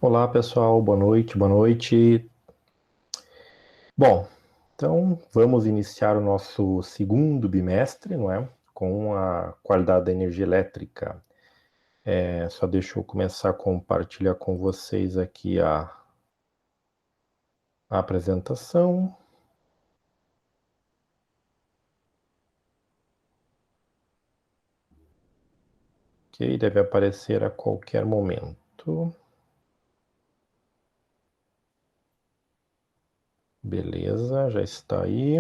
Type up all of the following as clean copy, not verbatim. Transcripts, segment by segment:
Olá pessoal, boa noite, boa noite. Bom, então vamos iniciar o nosso segundo bimestre, não é? Com a qualidade da energia elétrica. Só deixa eu começar a compartilhar com vocês aqui a apresentação. Ok, deve aparecer a qualquer momento. Beleza, já está aí.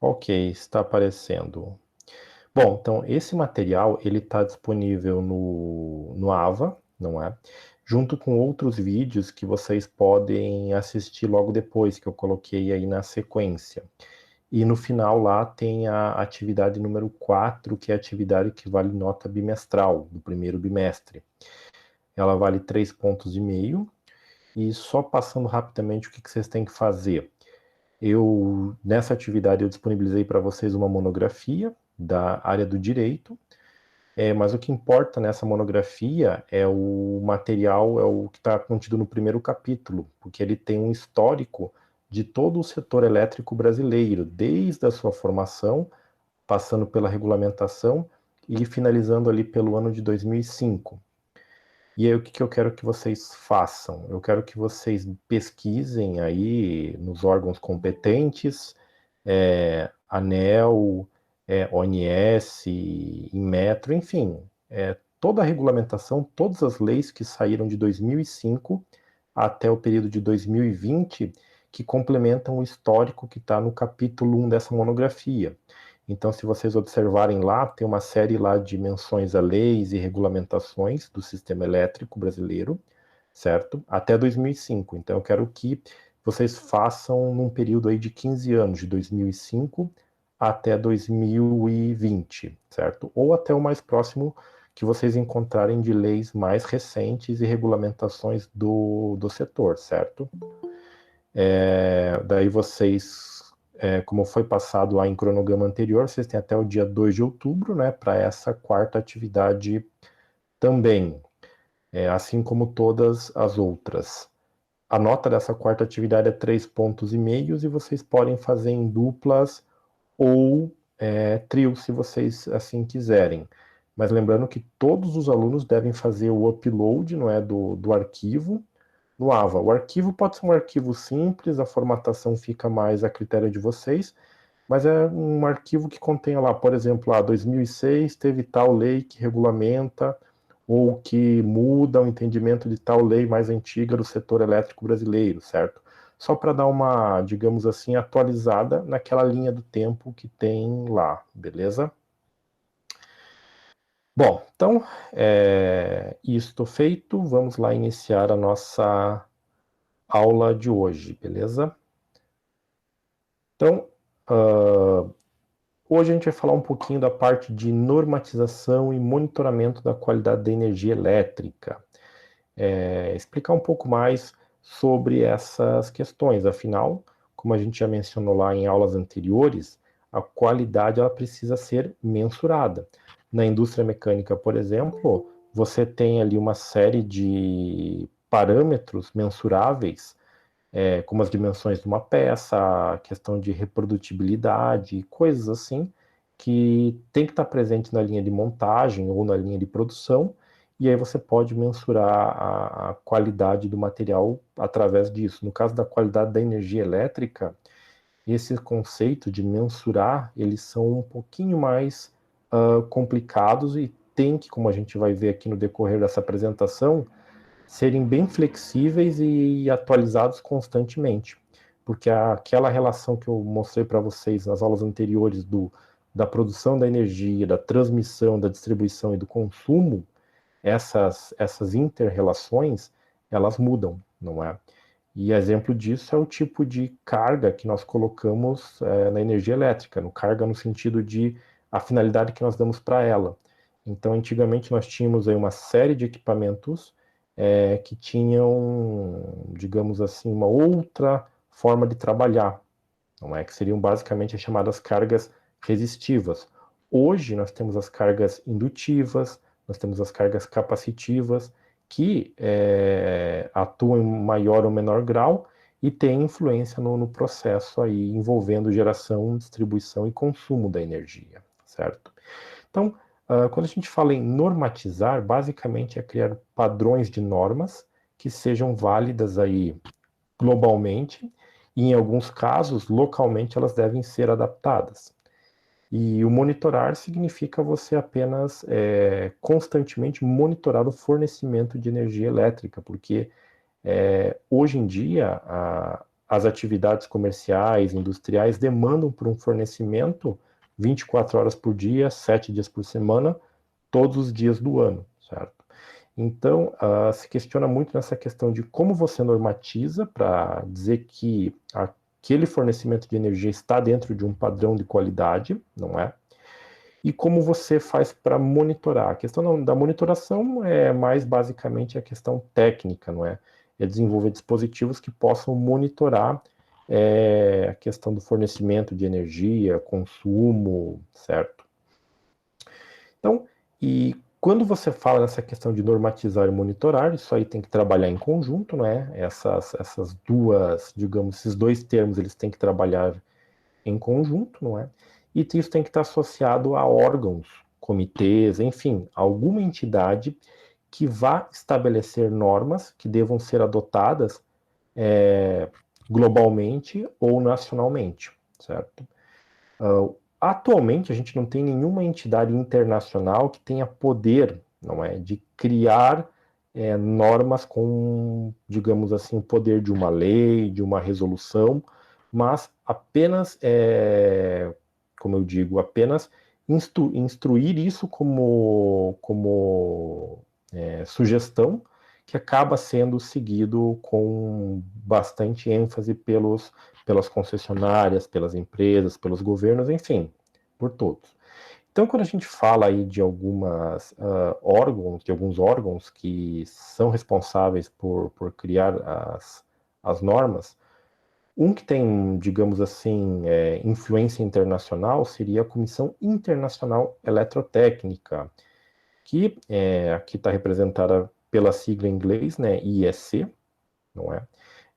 Ok, está aparecendo. Bom, então esse material ele está disponível no AVA, não é? Junto com outros vídeos que vocês podem assistir logo depois, que eu coloquei aí na sequência. E no final lá tem a atividade número 4, que é a atividade que vale nota bimestral, do primeiro bimestre. Ela vale 3,5 pontos. E só passando rapidamente o que vocês têm que fazer. Nessa atividade, eu disponibilizei para vocês uma monografia da área do direito, mas o que importa nessa monografia é o material, é o que está contido no primeiro capítulo, porque ele tem um histórico de todo o setor elétrico brasileiro, desde a sua formação, passando pela regulamentação e finalizando ali pelo ano de 2005. E aí, o que eu quero que vocês façam? Eu quero que vocês pesquisem aí nos órgãos competentes, ANEEL, ONS, Inmetro, enfim, toda a regulamentação, todas as leis que saíram de 2005 até o período de 2020, que complementam o histórico que está no capítulo 1 dessa monografia. Então, se vocês observarem lá, tem uma série lá de menções a leis e regulamentações do sistema elétrico brasileiro, certo? Até 2005. Então, eu quero que vocês façam num período aí de 15 anos, de 2005 até 2020, certo? Ou até o mais próximo que vocês encontrarem de leis mais recentes e regulamentações do setor, certo? Daí vocês, como foi passado lá em cronograma anterior, vocês têm até o dia 2 de outubro, né, para essa quarta atividade também, assim como todas as outras. A nota dessa quarta atividade é 3,5 pontos e vocês podem fazer em duplas ou trio, se vocês assim quiserem. Mas lembrando que todos os alunos devem fazer o upload, não é, do arquivo no AVA. O arquivo pode ser um arquivo simples, a formatação fica mais a critério de vocês, mas é um arquivo que contenha lá, por exemplo, 2006 teve tal lei que regulamenta ou que muda o entendimento de tal lei mais antiga do setor elétrico brasileiro, certo? Só para dar uma, digamos assim, atualizada naquela linha do tempo que tem lá, beleza? Bom, então, isto feito, vamos lá iniciar a nossa aula de hoje, beleza? Então, hoje a gente vai falar um pouquinho da parte de normatização e monitoramento da qualidade da energia elétrica. Explicar um pouco mais sobre essas questões. Afinal, como a gente já mencionou lá em aulas anteriores, a qualidade ela precisa ser mensurada. Na indústria mecânica, por exemplo, você tem ali uma série de parâmetros mensuráveis, como as dimensões de uma peça, a questão de reprodutibilidade, coisas assim, que tem que estar presente na linha de montagem ou na linha de produção, e aí você pode mensurar a qualidade do material através disso. No caso da qualidade da energia elétrica, esse conceito de mensurar, eles são um pouquinho mais complicados e tem que, como a gente vai ver aqui no decorrer dessa apresentação, serem bem flexíveis e atualizados constantemente, porque aquela relação que eu mostrei para vocês nas aulas anteriores da produção da energia, da transmissão, da distribuição e do consumo, essas inter-relações, elas mudam, não é? E exemplo disso é o tipo de carga que nós colocamos na energia elétrica, no carga no sentido de a finalidade que nós damos para ela. Então, antigamente nós tínhamos aí uma série de equipamentos que tinham, digamos assim, uma outra forma de trabalhar, não é? Que seriam basicamente as chamadas cargas resistivas. Hoje nós temos as cargas indutivas, nós temos as cargas capacitivas, que atuam em maior ou menor grau e têm influência no processo aí envolvendo geração, distribuição e consumo da energia, certo? Então, quando a gente fala em normatizar, basicamente é criar padrões de normas que sejam válidas aí globalmente e, em alguns casos, localmente elas devem ser adaptadas. E o monitorar significa você apenas constantemente monitorar o fornecimento de energia elétrica, porque hoje em dia as atividades comerciais, industriais demandam por um fornecimento 24 horas por dia, 7 dias por semana, todos os dias do ano, certo? Então, se questiona muito nessa questão de como você normatiza para dizer que aquele fornecimento de energia está dentro de um padrão de qualidade, não é? E como você faz para monitorar. A questão da monitoração é mais basicamente a questão técnica, não é? É desenvolver dispositivos que possam monitorar a questão do fornecimento de energia, consumo, certo? Então, e quando você fala nessa questão de normatizar e monitorar, isso aí tem que trabalhar em conjunto, não é? Essas duas, digamos, esses dois termos, eles têm que trabalhar em conjunto, não é? E isso tem que estar associado a órgãos, comitês, enfim, alguma entidade que vá estabelecer normas que devam ser adotadas globalmente ou nacionalmente, certo? Atualmente, a gente não tem nenhuma entidade internacional que tenha poder, não é, de criar normas com, digamos assim, o poder de uma lei, de uma resolução, mas apenas, como eu digo, apenas instruir isso como sugestão, que acaba sendo seguido com bastante ênfase pelas concessionárias, pelas empresas, pelos governos, enfim, por todos. Então, quando a gente fala aí de alguns órgãos que são responsáveis por criar as normas, um que tem, digamos assim, influência internacional seria a Comissão Internacional Eletrotécnica, que aqui está representada pela sigla em inglês, né, IEC, não é?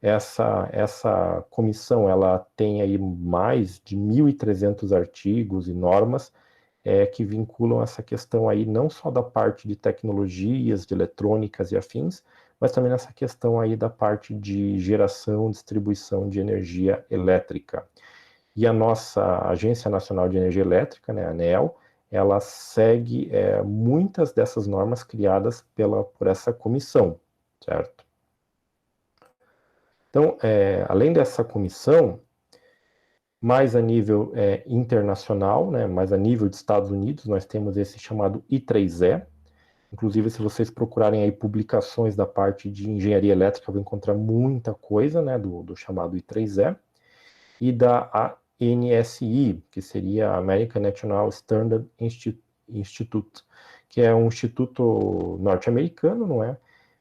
Essa comissão, ela tem aí mais de 1.300 artigos e normas que vinculam essa questão aí não só da parte de tecnologias, de eletrônicas e afins, mas também nessa questão aí da parte de geração, distribuição de energia elétrica. E a nossa Agência Nacional de Energia Elétrica, né, a ANEEL, ela segue muitas dessas normas criadas por essa comissão, certo? Então, além dessa comissão, mais a nível internacional, né, mais a nível de Estados Unidos, nós temos esse chamado I3E. Inclusive, se vocês procurarem aí publicações da parte de engenharia elétrica, vão encontrar muita coisa, né, do chamado I3E. E da ANSI, que seria a American National Standard Institute, que é um instituto norte-americano, não é?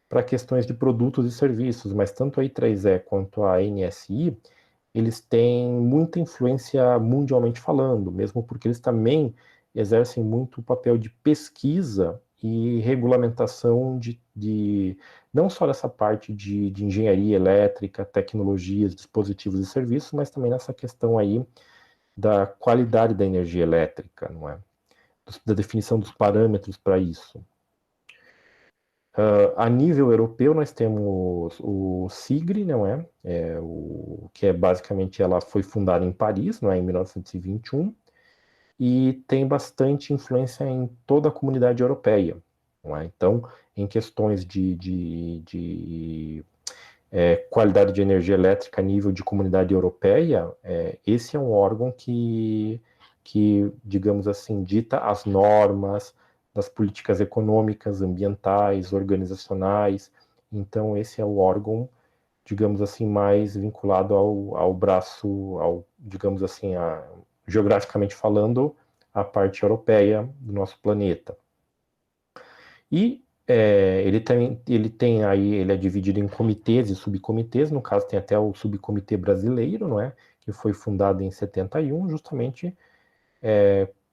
Para questões de produtos e serviços, mas tanto a I3E quanto a ANSI, eles têm muita influência mundialmente falando, mesmo porque eles também exercem muito o papel de pesquisa e regulamentação não só dessa parte de engenharia elétrica, tecnologias, dispositivos e serviços, mas também nessa questão aí da qualidade da energia elétrica, não é? Da definição dos parâmetros para isso. A nível europeu, nós temos o SIGRE, não é? Que é basicamente, ela foi fundada em Paris, não é? Em 1921, e tem bastante influência em toda a comunidade europeia, não é? Então, em questões de qualidade de energia elétrica a nível de comunidade europeia, esse é um órgão que, digamos assim, dita as normas das políticas econômicas, ambientais, organizacionais. Então, esse é o órgão, digamos assim, mais vinculado ao braço, digamos assim, geograficamente falando, a parte europeia do nosso planeta. E ele é dividido em comitês e subcomitês, no caso tem até o subcomitê brasileiro, não é? Que foi fundado em 71, justamente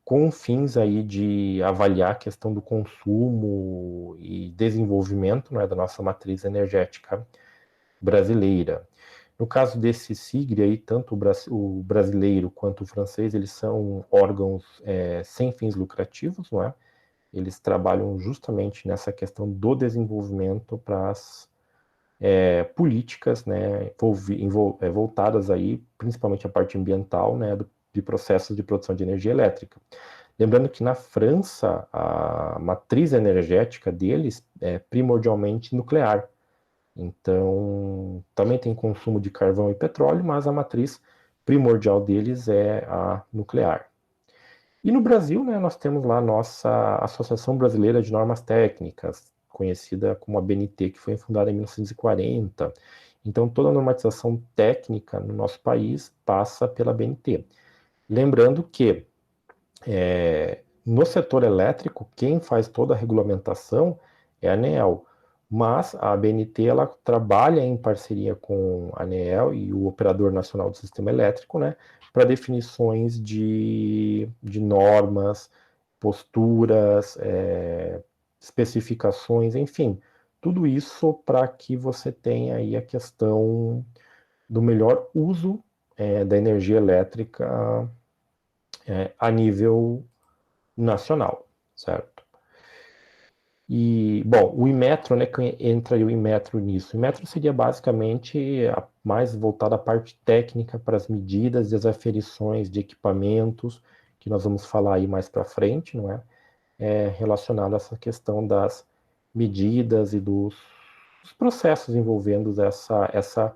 com fins aí de avaliar a questão do consumo e desenvolvimento, né, da nossa matriz energética brasileira. No caso desse SIGRE aí, tanto o brasileiro quanto o francês, eles são órgãos sem fins lucrativos, não é? Eles trabalham justamente nessa questão do desenvolvimento para as políticas, né, voltadas aí, principalmente a parte ambiental, né, de processos de produção de energia elétrica. Lembrando que na França, a matriz energética deles é primordialmente nuclear. Então, também tem consumo de carvão e petróleo, mas a matriz primordial deles é a nuclear. E no Brasil, né, nós temos lá a nossa Associação Brasileira de Normas Técnicas, conhecida como a BNT, que foi fundada em 1940. Então, toda a normatização técnica no nosso país passa pela BNT. Lembrando que no setor elétrico, quem faz toda a regulamentação é a ANEEL, mas a ABNT ela trabalha em parceria com a ANEEL e o Operador Nacional do Sistema Elétrico, né, para definições de normas, posturas, especificações, enfim, tudo isso para que você tenha aí a questão do melhor uso da energia elétrica a nível nacional, certo? E, bom, o Inmetro, né, que entra o Inmetro nisso. O Inmetro seria basicamente mais voltado à parte técnica para as medidas e as aferições de equipamentos, que nós vamos falar aí mais para frente, não é? Relacionado a essa questão das medidas e dos processos envolvendo essa,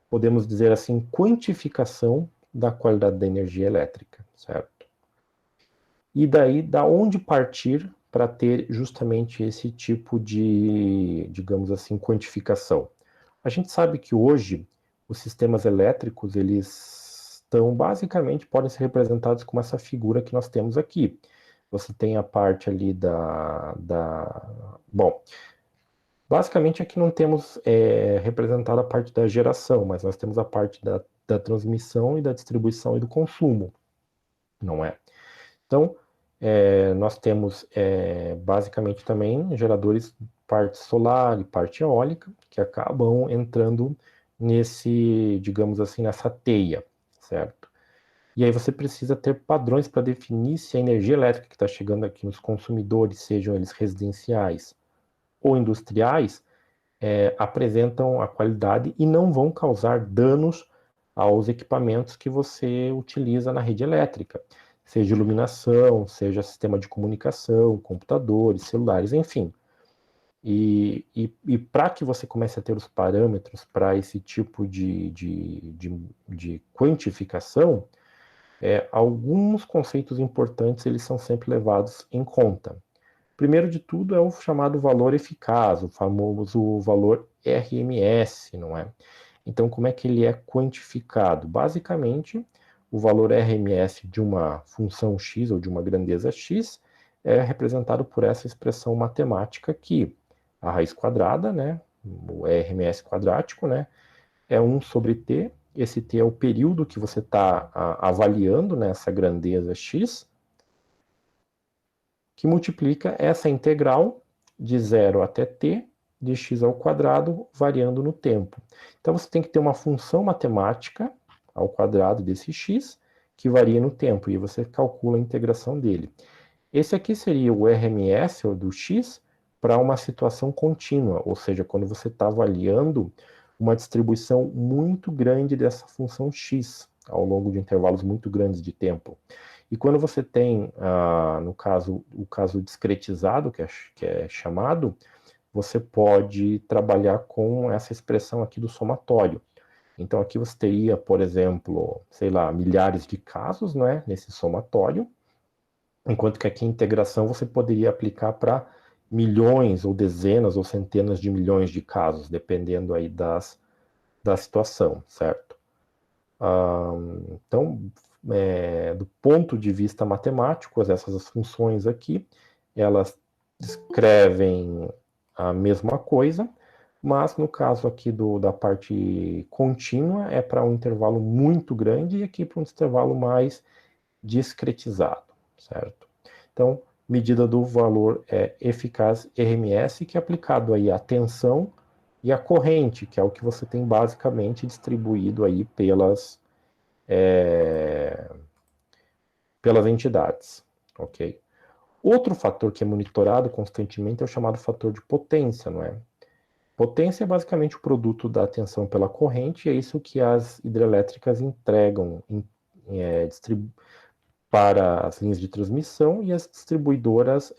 podemos dizer assim, quantificação da qualidade da energia elétrica, certo? E daí, da onde partir para ter justamente esse tipo de, digamos assim, quantificação? A gente sabe que hoje os sistemas elétricos, eles estão basicamente, podem ser representados como essa figura que nós temos aqui. Você tem a parte ali bom, basicamente aqui não temos representada a parte da geração, mas nós temos a parte da transmissão e da distribuição e do consumo, não é? Então, nós temos basicamente também geradores parte solar e parte eólica que acabam entrando nesse, digamos assim, nessa teia, certo? E aí você precisa ter padrões para definir se a energia elétrica que está chegando aqui nos consumidores, sejam eles residenciais ou industriais, apresentam a qualidade e não vão causar danos aos equipamentos que você utiliza na rede elétrica, seja iluminação, seja sistema de comunicação, computadores, celulares, enfim. E para que você comece a ter os parâmetros para esse tipo de quantificação, alguns conceitos importantes eles são sempre levados em conta. Primeiro de tudo é o chamado valor eficaz, o famoso valor RMS, não é? Então, como é que ele é quantificado? Basicamente, o valor RMS de uma função x ou de uma grandeza x é representado por essa expressão matemática aqui. A raiz quadrada, né? O RMS quadrático, né? É 1 sobre t. Esse t é o período que você está avaliando nessa grandeza x, que multiplica essa integral de 0 até t de x ao quadrado, variando no tempo. Então, você tem que ter uma função matemática ao quadrado desse x, que varia no tempo, e você calcula a integração dele. Esse aqui seria o RMS, ou do x, para uma situação contínua, ou seja, quando você está avaliando uma distribuição muito grande dessa função x, ao longo de intervalos muito grandes de tempo. E quando você tem, no caso, o caso discretizado, que é chamado, você pode trabalhar com essa expressão aqui do somatório. Então, aqui você teria, por exemplo, sei lá, milhares de casos, né, nesse somatório, enquanto que aqui a integração você poderia aplicar para milhões, ou dezenas, ou centenas de milhões de casos, dependendo aí da situação, certo? Então, do ponto de vista matemático, essas funções aqui, elas descrevem a mesma coisa, mas no caso aqui da parte contínua é para um intervalo muito grande e aqui para um intervalo mais discretizado, certo? Então, medida do valor eficaz RMS, que é aplicado aí à tensão e à corrente, que é o que você tem basicamente distribuído aí pelas entidades, ok? Outro fator que é monitorado constantemente é o chamado fator de potência, não é? Potência é basicamente o produto da tensão pela corrente, e é isso que as hidrelétricas entregam para as linhas de transmissão e as distribuidoras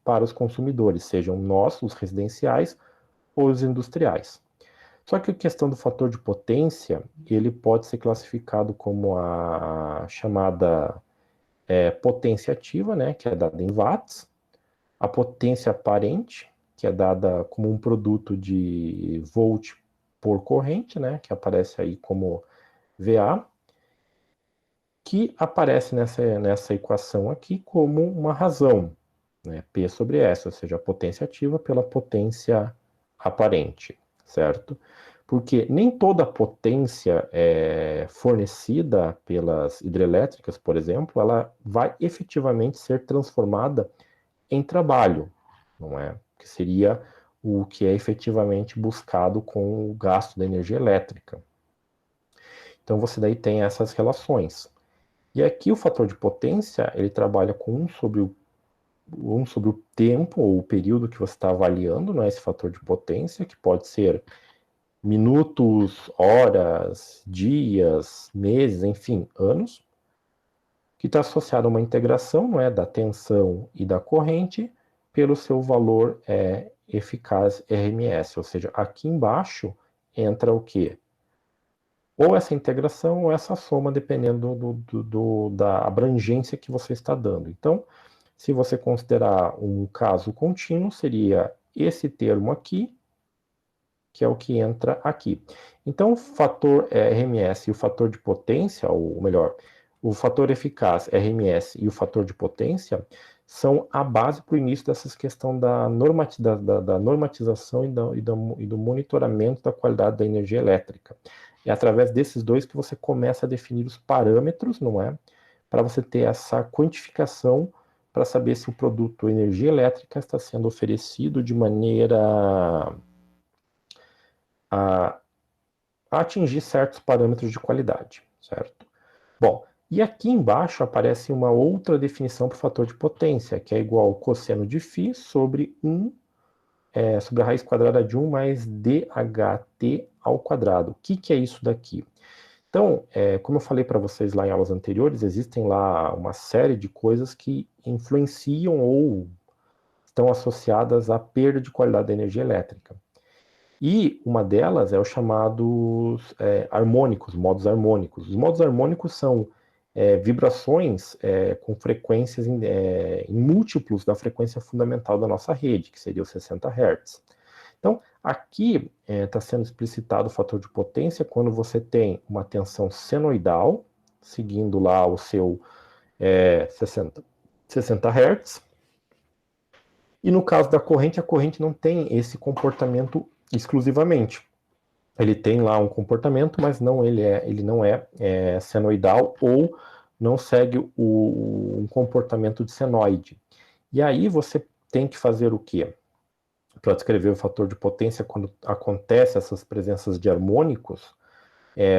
para os consumidores, sejam nós, os residenciais, ou os industriais. Só que a questão do fator de potência, ele pode ser classificado como a chamada potência ativa, né, que é dada em watts, a potência aparente, que é dada como um produto de volt por corrente, né, que aparece aí como VA, que aparece nessa equação aqui como uma razão, né, P sobre S, ou seja, a potência ativa pela potência aparente, certo? Porque nem toda a potência fornecida pelas hidrelétricas, por exemplo, ela vai efetivamente ser transformada em trabalho, não é? Que seria o que é efetivamente buscado com o gasto da energia elétrica. Então você daí tem essas relações. E aqui o fator de potência, ele trabalha com 1 sobre o tempo ou o período que você está avaliando, não é? Esse fator de potência, que pode ser minutos, horas, dias, meses, enfim, anos, que está associado a uma integração, não é, da tensão e da corrente pelo seu valor eficaz RMS, ou seja, aqui embaixo entra o quê? Ou essa integração ou essa soma, dependendo da abrangência que você está dando. Então, se você considerar um caso contínuo, seria esse termo aqui, que é o que entra aqui. Então, o fator RMS e o fator de potência, ou melhor, o fator eficaz RMS e o fator de potência são a base para o início dessas questão da normatização e do monitoramento da qualidade da energia elétrica. É através desses dois que você começa a definir os parâmetros, não é? Para você ter essa quantificação para saber se o produto energia elétrica está sendo oferecido de maneira a atingir certos parâmetros de qualidade, certo? Bom, e aqui embaixo aparece uma outra definição para o fator de potência, que é igual ao cosseno de φ sobre sobre a raiz quadrada de 1 mais DHT ao quadrado. O que é isso daqui? Então, como eu falei para vocês lá em aulas anteriores, existem lá uma série de coisas que influenciam ou estão associadas à perda de qualidade da energia elétrica. E uma delas é os chamados harmônicos, modos harmônicos. Os modos harmônicos são vibrações com frequências em múltiplos da frequência fundamental da nossa rede, que seria os 60 Hz. Então, aqui está sendo explicitado o fator de potência quando você tem uma tensão senoidal, seguindo lá o seu 60 Hz. E no caso da corrente, a corrente não tem esse comportamento exclusivamente. Ele tem lá um comportamento, mas não ele não é senoidal ou não segue um comportamento de senoide. E aí você tem que fazer o quê? Para descrever o fator de potência, quando acontece essas presenças de harmônicos,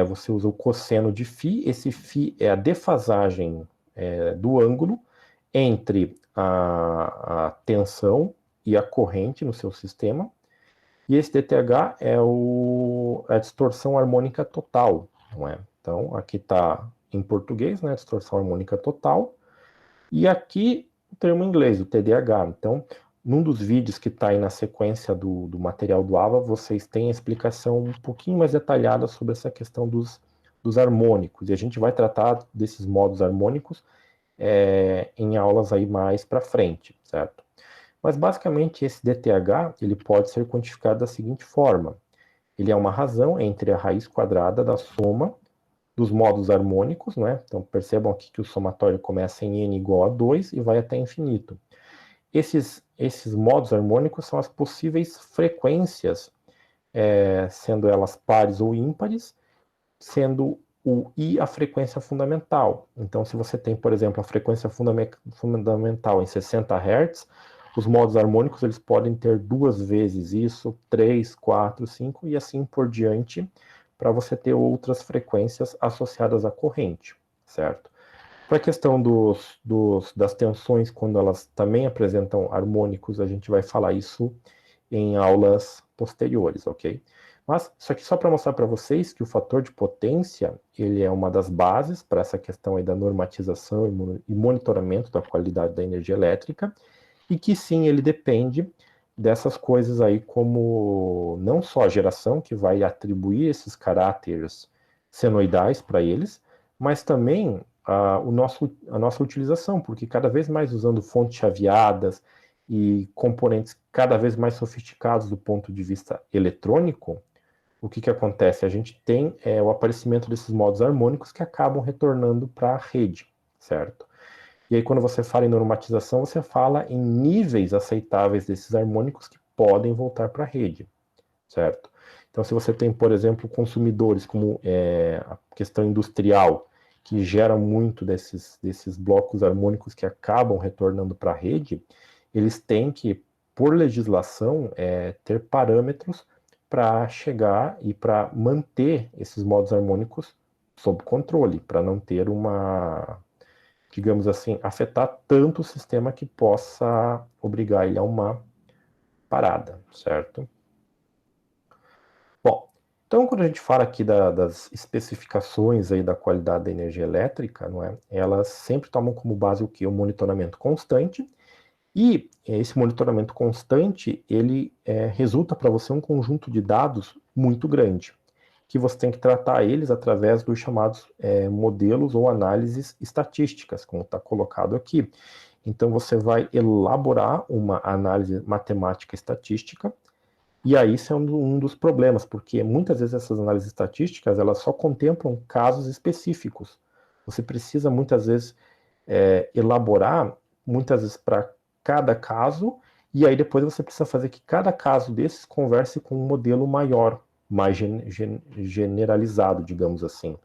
você usa o cosseno de φ. Esse φ é a defasagem do ângulo entre a tensão e a corrente no seu sistema. E esse DTH é a distorção harmônica total, não é? Então, aqui está em português, né, distorção harmônica total, e aqui o termo em inglês, o TDH. Então, num dos vídeos que está aí na sequência do material do AVA, vocês têm a explicação um pouquinho mais detalhada sobre essa questão dos harmônicos, e a gente vai tratar desses modos harmônicos em aulas aí mais para frente, certo? Mas basicamente esse DTH ele pode ser quantificado da seguinte forma: ele é uma razão entre a raiz quadrada da soma dos modos harmônicos, né? Então percebam aqui que o somatório começa em n igual a 2 e vai até infinito. Esses modos harmônicos são as possíveis frequências, sendo elas pares ou ímpares, sendo e a frequência fundamental. Então, se você tem, por exemplo, a frequência fundamental em 60 Hz, os modos harmônicos eles podem ter 2 vezes isso, 3, 4, 5 e assim por diante, para você ter outras frequências associadas à corrente, certo? Para a questão das tensões, quando elas também apresentam harmônicos, a gente vai falar isso em aulas posteriores, ok? Mas isso aqui só para mostrar para vocês que o fator de potência, ele é uma das bases para essa questão aí da normatização e monitoramento da qualidade da energia elétrica, e que sim, ele depende dessas coisas aí como não só a geração, que vai atribuir esses caráteres senoidais para eles, mas também a nossa utilização, porque cada vez mais usando fontes chaveadas e componentes cada vez mais sofisticados do ponto de vista eletrônico, o que acontece? A gente tem o aparecimento desses modos harmônicos que acabam retornando para a rede, certo? E aí, quando você fala em normatização, você fala em níveis aceitáveis desses harmônicos que podem voltar para a rede, certo? Então, se você tem, por exemplo, consumidores como a questão industrial, que gera muito desses blocos harmônicos que acabam retornando para a rede, eles têm que, por legislação, ter parâmetros para chegar e para manter esses modos harmônicos sob controle, para não ter digamos assim, afetar tanto o sistema que possa obrigar ele a uma parada, certo? Bom, então quando a gente fala aqui das especificações aí da qualidade da energia elétrica, não é? Elas sempre tomam como base o que? O monitoramento constante, e esse monitoramento constante, ele resulta para você um conjunto de dados muito grande, que você tem que tratar eles através dos chamados modelos ou análises estatísticas, como está colocado aqui. Então, você vai elaborar uma análise matemática estatística, e aí isso é um dos problemas, porque muitas vezes essas análises estatísticas, elas só contemplam casos específicos. Você precisa, muitas vezes, elaborar, muitas vezes para cada caso, e aí depois você precisa fazer que cada caso desses converse com um modelo maior, mais generalizado, digamos assim.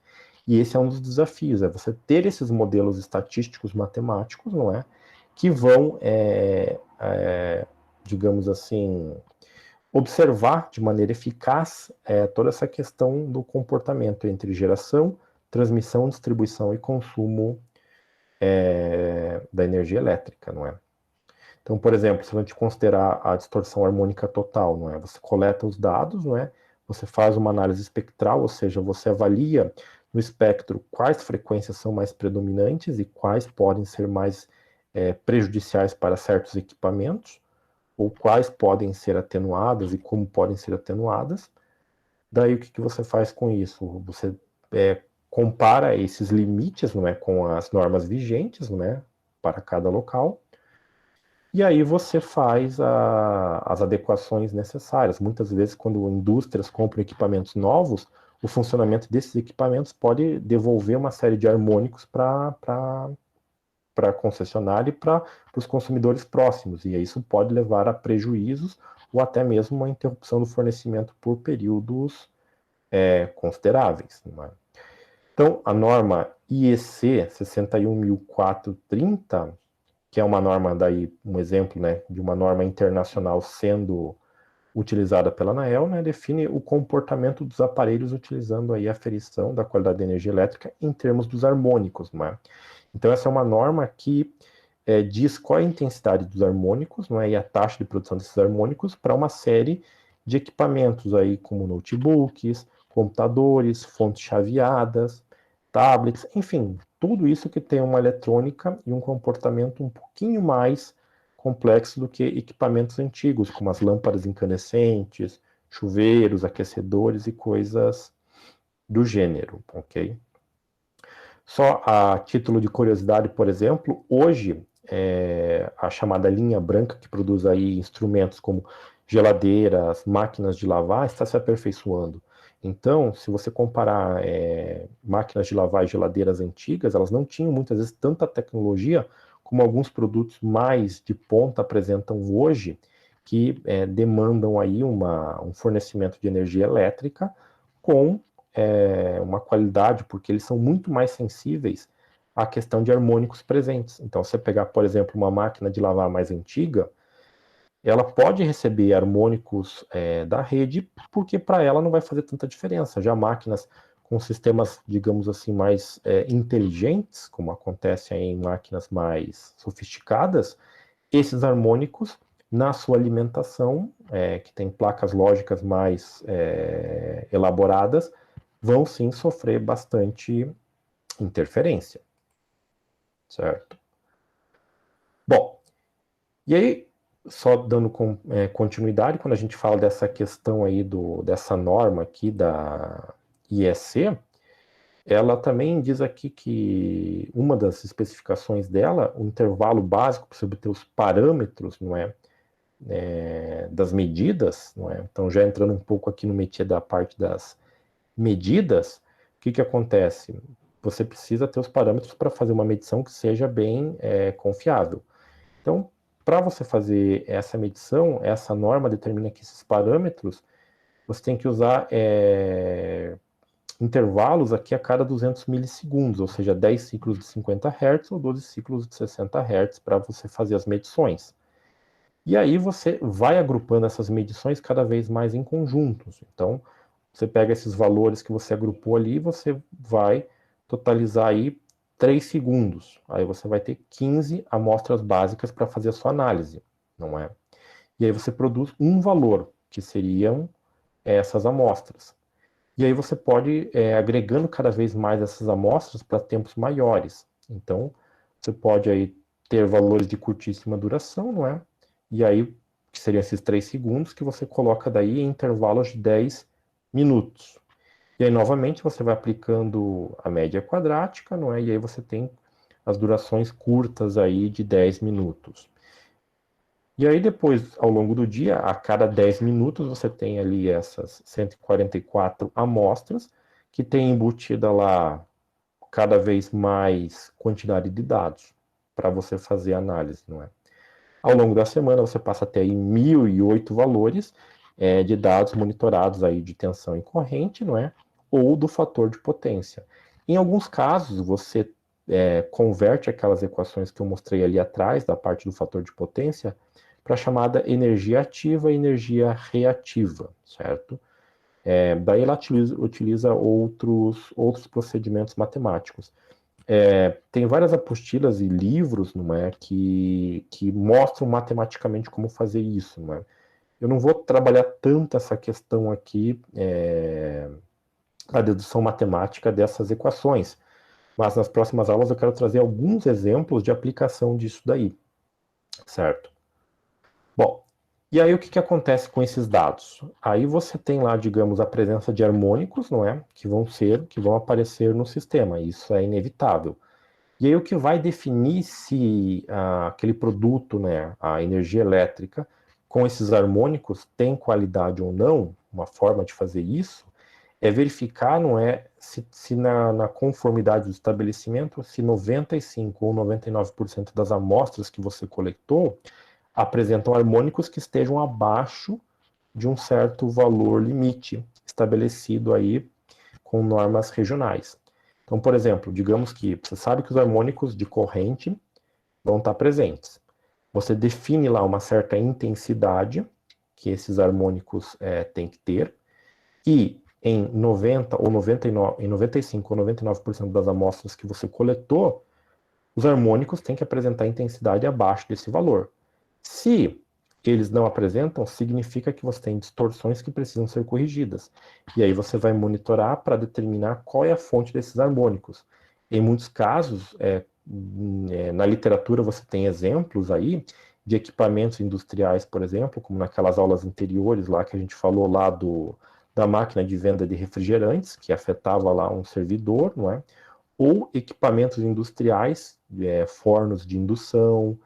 E esse é um dos desafios, é você ter esses modelos estatísticos matemáticos, não é? Que vão, digamos assim, observar de maneira eficaz toda essa questão do comportamento entre geração, transmissão, distribuição e consumo da energia elétrica, não é? Então, por exemplo, se a gente considerar a distorção harmônica total, não é? Você coleta os dados, não é? Você faz uma análise espectral, ou seja, você avalia no espectro quais frequências são mais predominantes e quais podem ser mais prejudiciais para certos equipamentos, ou quais podem ser atenuadas e como podem ser atenuadas. Daí o que você faz com isso? Você compara esses limites, não é, com as normas vigentes, não é, para cada local, e aí você faz as adequações necessárias. Muitas vezes, quando indústrias compram equipamentos novos, o funcionamento desses equipamentos pode devolver uma série de harmônicos para a concessionária e para os consumidores próximos, e isso pode levar a prejuízos ou até mesmo uma interrupção do fornecimento por períodos consideráveis. Não é? Então, a norma IEC 61430, que é uma norma, daí um exemplo, né, de uma norma internacional sendo utilizada pela ANEEL, né, define o comportamento dos aparelhos utilizando aí a aferição da qualidade da energia elétrica em termos dos harmônicos. Não é? Então, essa é uma norma que diz qual é a intensidade dos harmônicos, não é, e a taxa de produção desses harmônicos para uma série de equipamentos aí, como notebooks, computadores, fontes chaveadas, tablets, enfim, tudo isso que tem uma eletrônica e um comportamento um pouquinho mais complexo do que equipamentos antigos, como as lâmpadas incandescentes, chuveiros, aquecedores e coisas do gênero, ok? Só a título de curiosidade, por exemplo, hoje a chamada linha branca, que produz aí instrumentos como geladeiras, máquinas de lavar, está se aperfeiçoando. Então, se você comparar máquinas de lavar e geladeiras antigas, elas não tinham muitas vezes tanta tecnologia como alguns produtos mais de ponta apresentam hoje, que demandam aí um fornecimento de energia elétrica com uma qualidade, porque eles são muito mais sensíveis à questão de harmônicos presentes. Então, se você pegar, por exemplo, uma máquina de lavar mais antiga, ela pode receber harmônicos da rede, porque para ela não vai fazer tanta diferença. Já máquinas com sistemas, digamos assim, mais inteligentes, como acontece em máquinas mais sofisticadas, esses harmônicos, na sua alimentação, que tem placas lógicas mais elaboradas, vão sim sofrer bastante interferência, certo? Bom, e aí, só dando continuidade, quando a gente fala dessa questão aí dessa norma aqui da IEC, ela também diz aqui que uma das especificações dela, o intervalo básico para você obter os parâmetros, não é, das medidas, não é? Então, já entrando um pouco aqui no métier da parte das medidas, o que acontece? Você precisa ter os parâmetros para fazer uma medição que seja bem confiável. Então, para você fazer essa medição, essa norma determina que esses parâmetros, você tem que usar intervalos aqui a cada 200 milissegundos, ou seja, 10 ciclos de 50 Hz ou 12 ciclos de 60 Hz para você fazer as medições. E aí você vai agrupando essas medições cada vez mais em conjuntos. Então, você pega esses valores que você agrupou ali e você vai totalizar aí 3 segundos. Aí você vai ter 15 amostras básicas para fazer a sua análise, não é? E aí você produz um valor, que seriam essas amostras. E aí você pode agregando cada vez mais essas amostras para tempos maiores. Então, você pode aí ter valores de curtíssima duração, não é? E aí, que seriam esses 3 segundos, que você coloca daí em intervalos de 10 minutos. E aí, novamente, você vai aplicando a média quadrática, não é? E aí você tem as durações curtas aí de 10 minutos. E aí depois, ao longo do dia, a cada 10 minutos, você tem ali essas 144 amostras, que tem embutida lá cada vez mais quantidade de dados para você fazer a análise, não é? Ao longo da semana, você passa a ter aí 1.008 valores de dados monitorados aí de tensão em corrente, não é? Ou do fator de potência. Em alguns casos, você converte aquelas equações que eu mostrei ali atrás, da parte do fator de potência, para a chamada energia ativa e energia reativa, certo? Daí ela utiliza outros procedimentos matemáticos. Tem várias apostilas e livros, não é, que mostram matematicamente como fazer isso, não é? Eu não vou trabalhar tanto essa questão aqui, a dedução matemática dessas equações, mas nas próximas aulas eu quero trazer alguns exemplos de aplicação disso daí, certo? Bom, e aí o que acontece com esses dados? Aí você tem lá, digamos, a presença de harmônicos, não é? Que vão aparecer no sistema, isso é inevitável. E aí o que vai definir se aquele produto, né, a energia elétrica, com esses harmônicos tem qualidade ou não, uma forma de fazer isso, é verificar, não é, se na conformidade do estabelecimento, se 95 ou 99% das amostras que você coletou apresentam harmônicos que estejam abaixo de um certo valor limite estabelecido aí com normas regionais. Então, por exemplo, digamos que você sabe que os harmônicos de corrente vão estar presentes. Você define lá uma certa intensidade que esses harmônicos têm que ter, e em 90 ou 99, em 95 ou 99% das amostras que você coletou, os harmônicos têm que apresentar intensidade abaixo desse valor. Se eles não apresentam, significa que você tem distorções que precisam ser corrigidas. E aí você vai monitorar para determinar qual é a fonte desses harmônicos. Em muitos casos, na literatura você tem exemplos aí de equipamentos industriais, por exemplo, como naquelas aulas anteriores lá que a gente falou lá da máquina de venda de refrigerantes, que afetava lá um servidor, não é? Ou equipamentos industriais, fornos de indução,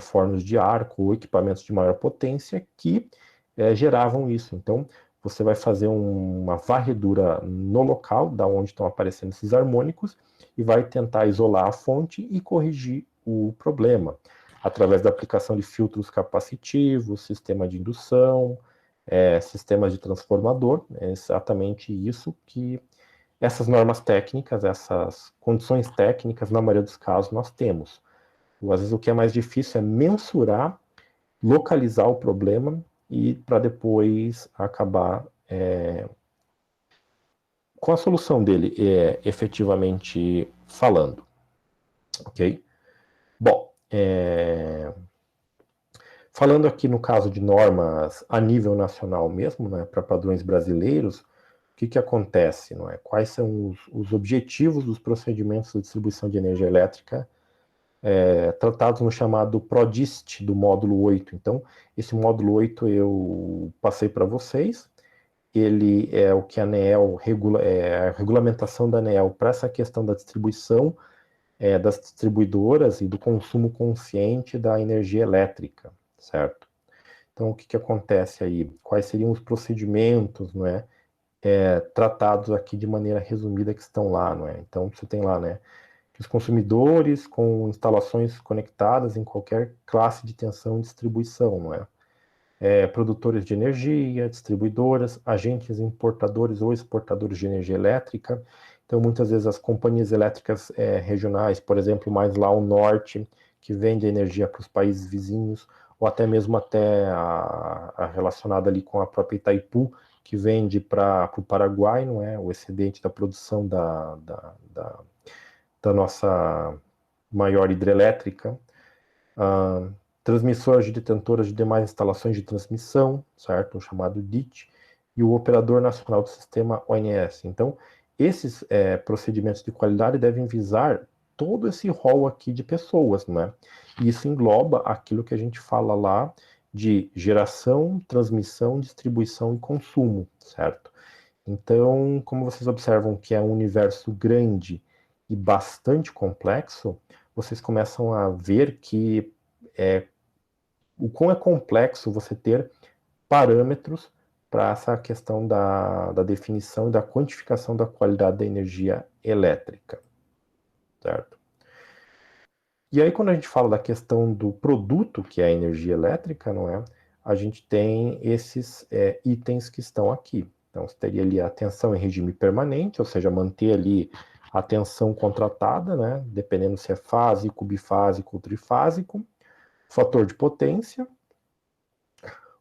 fornos de arco ou equipamentos de maior potência que geravam isso. Então, você vai fazer uma varredura no local da onde estão aparecendo esses harmônicos e vai tentar isolar a fonte e corrigir o problema através da aplicação de filtros capacitivos, sistema de indução, sistemas de transformador. É exatamente isso que Essas normas técnicas, essas condições técnicas, na maioria dos casos, nós temos. Às vezes o que é mais difícil é mensurar, localizar o problema e para depois acabar com a solução dele, efetivamente falando. Ok? Bom, falando aqui no caso de normas a nível nacional mesmo, né, para padrões brasileiros, o que acontece? Não é? Quais são os objetivos dos procedimentos de distribuição de energia elétrica tratados no chamado PRODIST do módulo 8. Então, esse módulo 8 eu passei para vocês. Ele é o que a ANEEL regula, a regulamentação da ANEEL para essa questão da distribuição das distribuidoras e do consumo consciente da energia elétrica, certo? Então, o que acontece aí? Quais seriam os procedimentos, não é? Tratados aqui de maneira resumida que estão lá, não é? Então, você tem lá, né? Que os consumidores com instalações conectadas em qualquer classe de tensão e distribuição, não é? Produtores de energia, distribuidoras, agentes importadores ou exportadores de energia elétrica. Então, muitas vezes as companhias elétricas regionais, por exemplo, mais lá ao norte, que vende energia para os países vizinhos, ou até mesmo até a relacionada ali com a própria Itaipu, que vende para o Paraguai, não é? O excedente da produção da nossa maior hidrelétrica. Transmissoras de detentoras de demais instalações de transmissão, certo? O chamado DIT, e o Operador Nacional do Sistema ONS. Então, esses procedimentos de qualidade devem visar todo esse rol aqui de pessoas, não é? E isso engloba aquilo que a gente fala lá de geração, transmissão, distribuição e consumo, certo? Então, como vocês observam que é um universo grande e bastante complexo, vocês começam a ver que o quão é complexo você ter parâmetros para essa questão da definição e da quantificação da qualidade da energia elétrica, certo? E aí, quando a gente fala da questão do produto, que é a energia elétrica, não é? A gente tem esses itens que estão aqui. Então, você teria ali a tensão em regime permanente, ou seja, manter ali a tensão contratada, né? Dependendo se é fásico, bifásico ou trifásico. Fator de potência.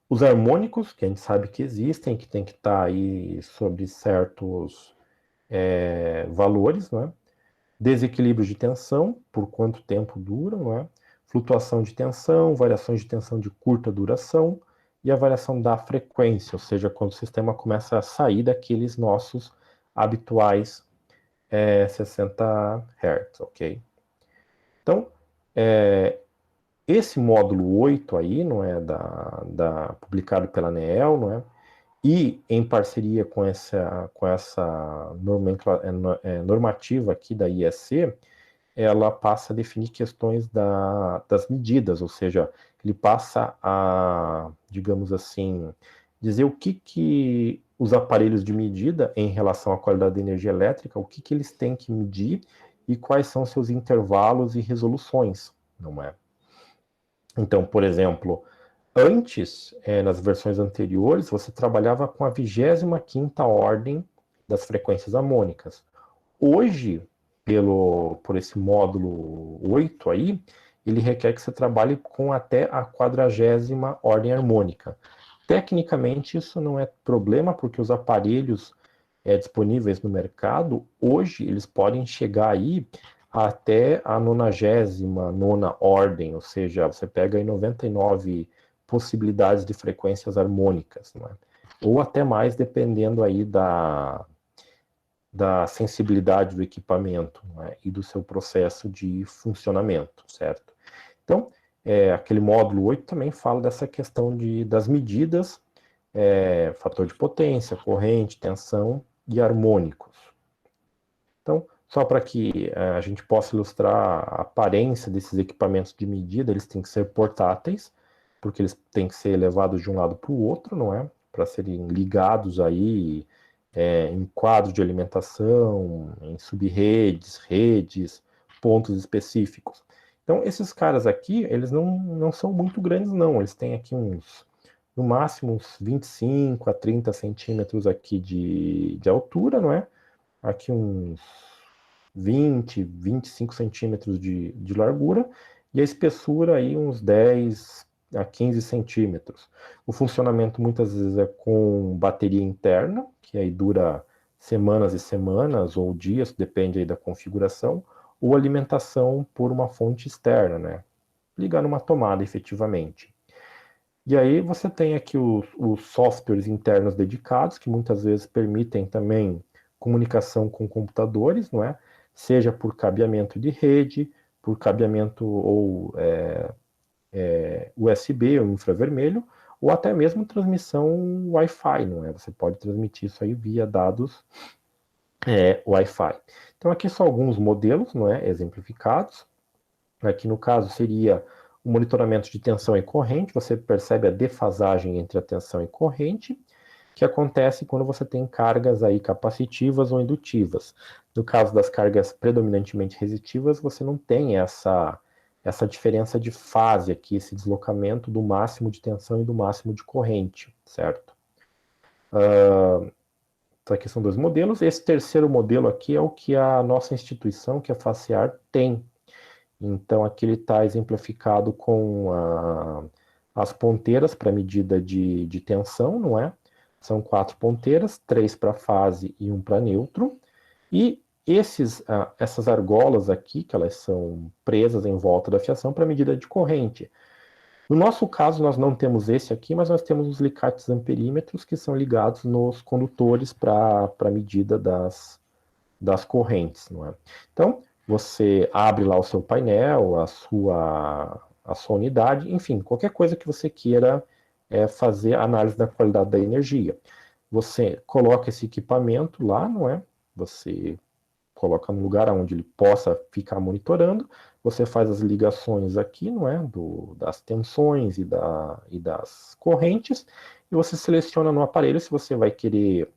Os harmônicos, que a gente sabe que existem, que tem que estar aí sobre certos valores, não é? Desequilíbrios de tensão, por quanto tempo dura, não é? Flutuação de tensão, variações de tensão de curta duração e a variação da frequência, ou seja, quando o sistema começa a sair daqueles nossos habituais 60 Hz, ok? Então, esse módulo 8 aí, não é, publicado pela ANEEL, não é? E em parceria com essa normativa aqui da IEC, ela passa a definir questões das medidas, ou seja, ele passa a, digamos assim, dizer o que os aparelhos de medida em relação à qualidade da energia elétrica, o que eles têm que medir e quais são seus intervalos e resoluções, não é? Então, por exemplo, antes, nas versões anteriores, você trabalhava com a 25ª ordem das frequências harmônicas. Hoje, por esse módulo 8 aí, ele requer que você trabalhe com até a 40ª ordem harmônica. Tecnicamente, isso não é problema, porque os aparelhos disponíveis no mercado, hoje, eles podem chegar aí até a 99ª ordem, ou seja, você pega aí 99 possibilidades de frequências harmônicas, né? Ou até mais, dependendo aí da sensibilidade do equipamento, né? E do seu processo de funcionamento, certo? Então, aquele módulo 8 também fala dessa questão das medidas, fator de potência, corrente, tensão e harmônicos. Então, só para que a gente possa ilustrar a aparência desses equipamentos de medida, eles têm que ser portáteis, porque eles têm que ser levados de um lado para o outro, não é? Para serem ligados aí em quadros de alimentação, em subredes, redes, pontos específicos. Então, esses caras aqui, eles não são muito grandes, não. Eles têm aqui no máximo uns 25 a 30 centímetros aqui de altura, não é? aqui uns 25 centímetros de largura, e a espessura aí uns 10 a 15 centímetros. O funcionamento muitas vezes é com bateria interna, que aí dura semanas e semanas, ou dias, depende aí da configuração, ou alimentação por uma fonte externa, né? Ligar numa tomada efetivamente. E aí você tem aqui os softwares internos dedicados, que muitas vezes permitem também comunicação com computadores, não é? Seja por cabeamento de rede, por cabeamento ou USB ou infravermelho, ou até mesmo transmissão Wi-Fi, não é? Você pode transmitir isso aí via dados Wi-Fi. Então aqui são alguns modelos, não é? Exemplificados. Aqui no caso seria o monitoramento de tensão e corrente. Você percebe a defasagem entre a tensão e corrente, que acontece quando você tem cargas aí capacitivas ou indutivas. No caso das cargas predominantemente resistivas, você não tem essa diferença de fase aqui, esse deslocamento do máximo de tensão e do máximo de corrente, certo? Então aqui são dois modelos. Esse terceiro modelo aqui é o que a nossa instituição, que é a FACEAR, tem. Então aqui ele está exemplificado com as ponteiras para medida de tensão, não é? São 4 ponteiras, 3 para fase e 1 para neutro. E essas argolas aqui, que elas são presas em volta da fiação para medida de corrente. No nosso caso, nós não temos esse aqui, mas nós temos os alicates amperímetros que são ligados nos condutores para medida das correntes, não é? Então, você abre lá o seu painel, a sua unidade, enfim, qualquer coisa que você queira fazer análise da qualidade da energia. Você coloca esse equipamento lá, não é? Você coloca no lugar onde ele possa ficar monitorando, você faz as ligações aqui, não é? Das tensões e das correntes, e você seleciona no aparelho se você vai querer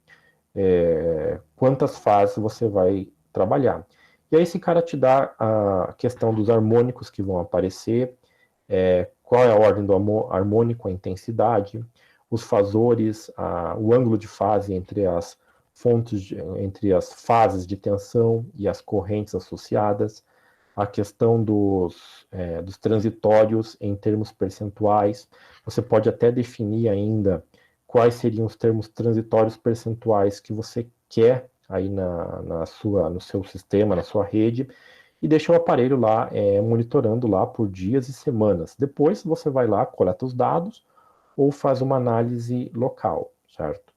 quantas fases você vai trabalhar. E aí esse cara te dá a questão dos harmônicos que vão aparecer, qual é a ordem do harmônico, a intensidade, os fasores, o ângulo de fase entre as fontes, entre as fases de tensão e as correntes associadas, a questão dos transitórios em termos percentuais. Você pode até definir ainda quais seriam os termos transitórios percentuais que você quer aí no seu sistema, na sua rede, e deixa o aparelho lá monitorando lá por dias e semanas. Depois você vai lá, coleta os dados ou faz uma análise local, certo?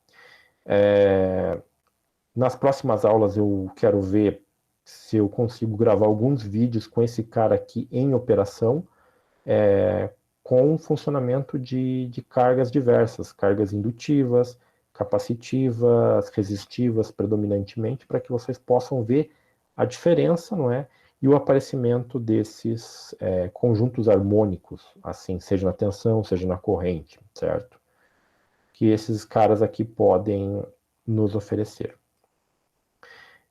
Nas próximas aulas eu quero ver se eu consigo gravar alguns vídeos com esse cara aqui em operação, com funcionamento de cargas diversas, cargas indutivas, capacitivas, resistivas predominantemente, para que vocês possam ver a diferença, não é? E o aparecimento desses conjuntos harmônicos, assim, seja na tensão, seja na corrente, certo? Que esses caras aqui podem nos oferecer.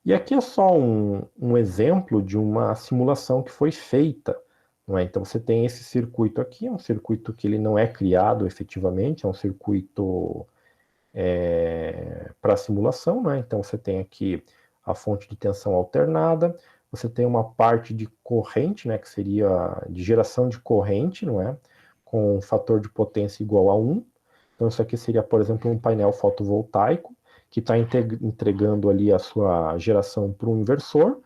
E aqui é só um exemplo de uma simulação que foi feita, não é? Então você tem esse circuito aqui, é um circuito que ele não é criado efetivamente, é um circuito para simulação, não é? Então você tem aqui a fonte de tensão alternada, você tem uma parte de corrente, né, que seria de geração de corrente, não é? Com um fator de potência igual a 1. Então isso aqui seria, por exemplo, um painel fotovoltaico, que está entregando ali a sua geração para um inversor,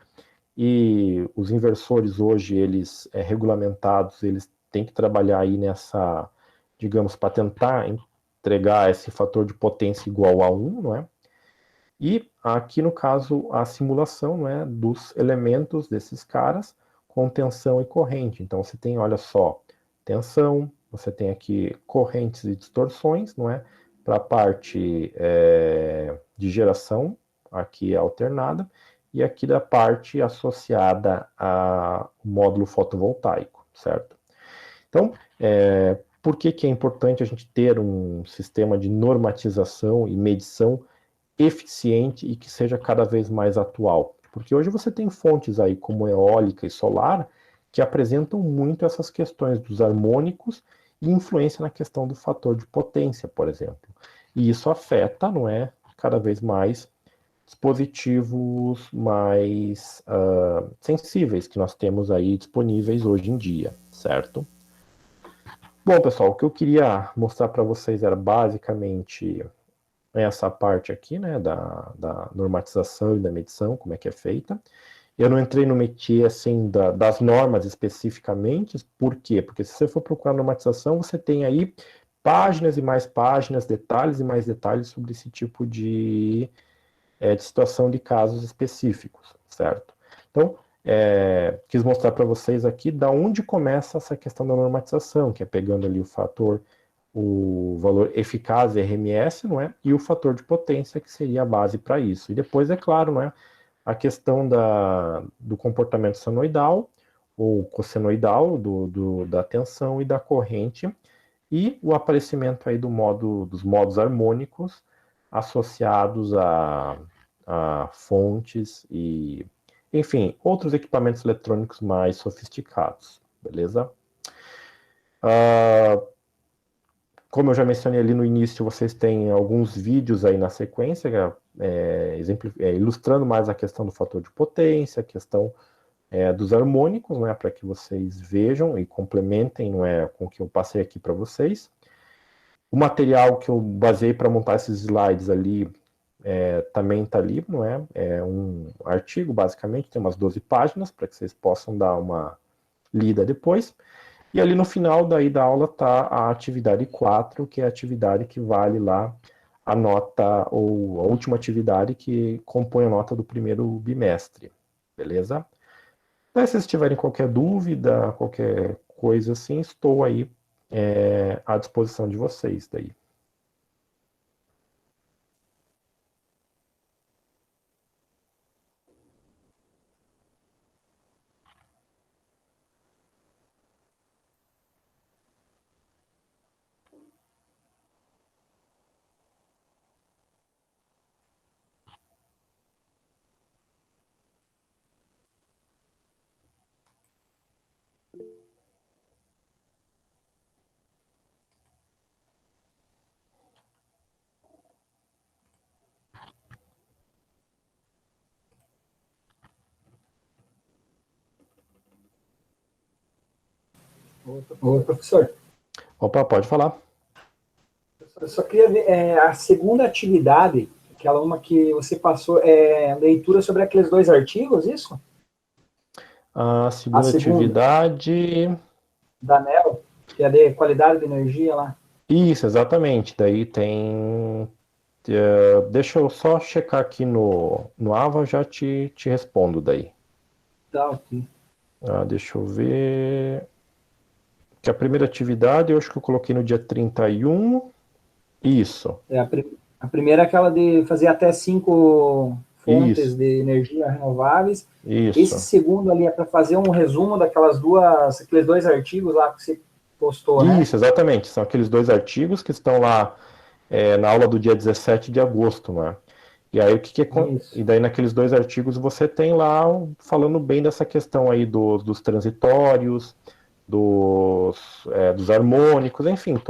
e os inversores hoje, eles regulamentados, eles têm que trabalhar aí nessa, digamos, para tentar entregar esse fator de potência igual a 1, não é? E aqui no caso a simulação, não é, dos elementos desses caras com tensão e corrente. Então você tem, olha só, tensão, você tem aqui correntes e distorções, não é? Para a parte de geração, aqui é alternada, e aqui da parte associada ao módulo fotovoltaico, certo? Então, por que é importante a gente ter um sistema de normatização e medição eficiente e que seja cada vez mais atual? Porque hoje você tem fontes aí como eólica e solar que apresentam muito essas questões dos harmônicos e influência na questão do fator de potência, por exemplo. E isso afeta, não é, cada vez mais dispositivos mais sensíveis que nós temos aí disponíveis hoje em dia, certo? Bom, pessoal, o que eu queria mostrar para vocês era basicamente essa parte aqui, né, da normatização e da medição, como é que é feita. Eu não entrei no métier, assim, das normas especificamente, por quê? Porque se você for procurar normatização, você tem aí páginas e mais páginas, detalhes e mais detalhes sobre esse tipo de situação de casos específicos, certo? Então, quis mostrar para vocês aqui da onde começa essa questão da normatização, que é pegando ali o valor eficaz RMS, não é? E o fator de potência, que seria a base para isso. E depois, é claro, não é? A questão do comportamento senoidal, ou cossenoidal, da tensão e da corrente, e o aparecimento aí dos modos harmônicos associados a fontes e, enfim, outros equipamentos eletrônicos mais sofisticados, beleza? Como eu já mencionei ali no início, vocês têm alguns vídeos aí na sequência, ilustrando mais a questão do fator de potência, a questão dos harmônicos, né, para que vocês vejam e complementem, não é, com o que eu passei aqui para vocês. O material que eu baseei para montar esses slides ali também está ali, não é? É um artigo, basicamente, tem umas 12 páginas, para que vocês possam dar uma lida depois. E ali no final daí da aula está a atividade 4, que é a atividade que vale lá a nota, ou a última atividade que compõe a nota do primeiro bimestre, beleza? Então, se vocês tiverem qualquer dúvida, qualquer coisa assim, estou aí à disposição de vocês daí. Ô, professor, Opa, pode falar. eu só queria ver a segunda atividade, aquela uma que você passou, leitura sobre aqueles dois artigos, isso? A A segunda segunda, atividade. da ANEEL, que é de qualidade de energia lá. Isso, exatamente. Daí tem. Deixa eu só checar aqui no Ava, já te respondo daí. Tá, ok. Deixa eu ver. Que a primeira atividade eu acho que eu coloquei no dia 31. Isso, A primeira é aquela de fazer até 5 fontes isso, de energia renováveis. Esse isso. segundo ali é para fazer um resumo aqueles dois artigos lá que você postou, né? Isso, exatamente. São aqueles dois artigos que estão lá na aula do dia 17 de agosto, né? E aí Isso. e daí naqueles dois artigos você tem lá falando bem dessa questão aí dos transitórios, dos harmônicos, enfim,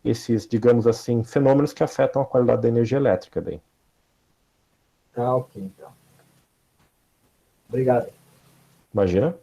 esses, digamos assim, fenômenos que afetam a qualidade da energia elétrica daí. Tá, ok, então. Obrigado. Imagina?